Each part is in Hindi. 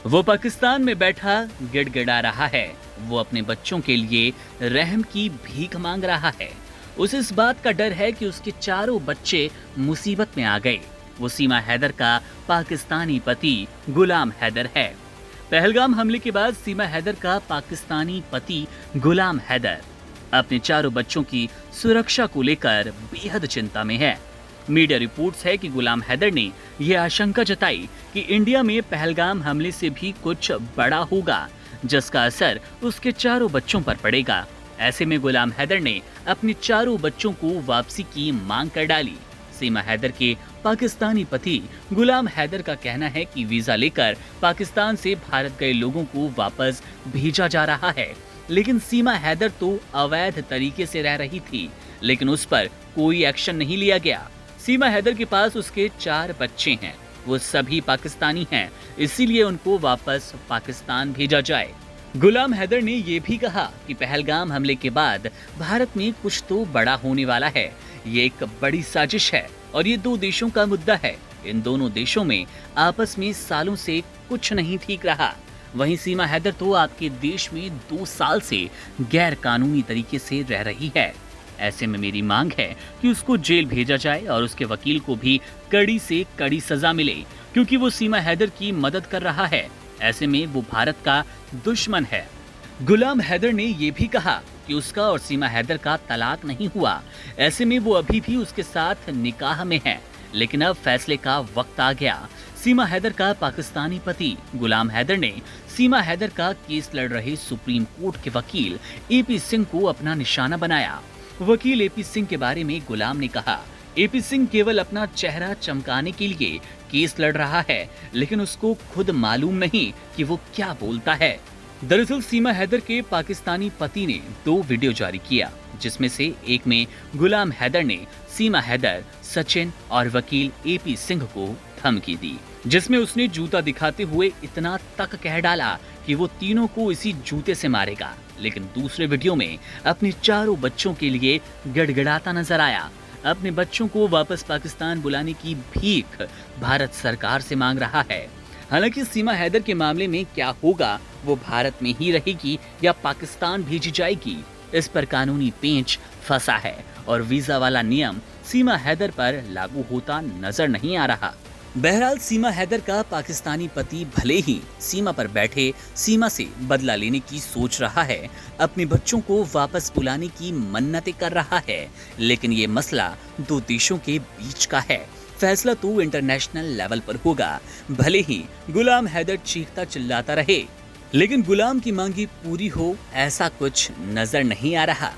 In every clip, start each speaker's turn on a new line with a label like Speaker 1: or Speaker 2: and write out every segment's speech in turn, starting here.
Speaker 1: वो पाकिस्तान में बैठा गिड़गिड़ा रहा है। वो अपने बच्चों के लिए रहम की भीख मांग रहा है। उसे इस बात का डर है कि उसके चारों बच्चे मुसीबत में आ गए। वो सीमा हैदर का पाकिस्तानी पति गुलाम हैदर है। पहलगाम हमले के बाद सीमा हैदर का पाकिस्तानी पति गुलाम हैदर अपने चारों बच्चों की सुरक्षा को लेकर बेहद चिंता में है। मीडिया रिपोर्ट्स है कि गुलाम हैदर ने यह आशंका जताई कि इंडिया में पहलगाम हमले से भी कुछ बड़ा होगा, जिसका असर उसके चारों बच्चों पर पड़ेगा। ऐसे में गुलाम हैदर ने अपने चारों बच्चों को वापसी की मांग कर डाली। सीमा हैदर के पाकिस्तानी पति गुलाम हैदर का कहना है कि वीजा लेकर पाकिस्तान से भारत गए लोगों को वापस भेजा जा रहा है, लेकिन सीमा हैदर तो अवैध तरीके से रह रही थी, लेकिन उस पर कोई एक्शन नहीं लिया गया। सीमा हैदर के पास उसके 4 बच्चे हैं, वो सभी पाकिस्तानी हैं, इसीलिए उनको वापस पाकिस्तान भेजा जाए। गुलाम हैदर ने ये भी कहा कि पहलगाम हमले के बाद भारत में कुछ तो बड़ा होने वाला है। ये एक बड़ी साजिश है और ये 2 देशों का मुद्दा है। इन दोनों देशों में आपस में सालों से कुछ नहीं ठीक रहा। वहीं सीमा हैदर तो आपके देश में 2 साल से गैर कानूनी तरीके से रह रही है। ऐसे में मेरी मांग है कि उसको जेल भेजा जाए और उसके वकील को भी कड़ी से कड़ी सजा मिले, क्योंकि वो सीमा हैदर की मदद कर रहा है। ऐसे में वो भारत का दुश्मन है। गुलाम हैदर ने ये भी कहा कि उसका और सीमा हैदर का तलाक नहीं हुआ। ऐसे में वो अभी भी उसके साथ निकाह में है, लेकिन अब फैसले का वक्त आ गया। सीमा हैदर का पाकिस्तानी पति गुलाम हैदर ने सीमा हैदर का केस लड़ रहे सुप्रीम कोर्ट के वकील एपी सिंह को अपना निशाना बनाया। वकील एपी सिंह के बारे में गुलाम ने कहा, एपी सिंह केवल अपना चेहरा चमकाने के लिए केस लड़ रहा है, लेकिन उसको खुद मालूम नहीं कि वो क्या बोलता है। दरअसल सीमा हैदर के पाकिस्तानी पति ने 2 वीडियो जारी किया, जिसमें से एक में गुलाम हैदर ने सीमा हैदर, सचिन और वकील एपी सिंह को धमकी दी, जिसमें उसने जूता दिखाते हुए इतना तक कह डाला कि वो तीनों को इसी जूते से मारेगा। लेकिन दूसरे वीडियो में अपने चारों बच्चों के लिए गिड़गिड़ाता नजर आया। अपने बच्चों को वापस पाकिस्तान बुलाने की भीख भारत सरकार से मांग रहा है। हालांकि सीमा हैदर के मामले में क्या होगा, वो भारत में ही रहेगी या पाकिस्तान भेजी जाएगी, इस पर कानूनी पेंच फंसा है और वीजा वाला नियम सीमा हैदर पर लागू होता नजर नहीं आ रहा। बहरहाल सीमा हैदर का पाकिस्तानी पति भले ही सीमा पर बैठे सीमा से बदला लेने की सोच रहा है, अपने बच्चों को वापस बुलाने की मन्नतें कर रहा है, लेकिन ये मसला 2 देशों के बीच का है। फैसला तो इंटरनेशनल लेवल पर होगा। भले ही गुलाम हैदर चीखता चिल्लाता रहे, लेकिन गुलाम की मांगी पूरी हो ऐसा कुछ नजर नहीं आ रहा।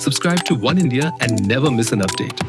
Speaker 2: Subscribe to One India and never miss an update.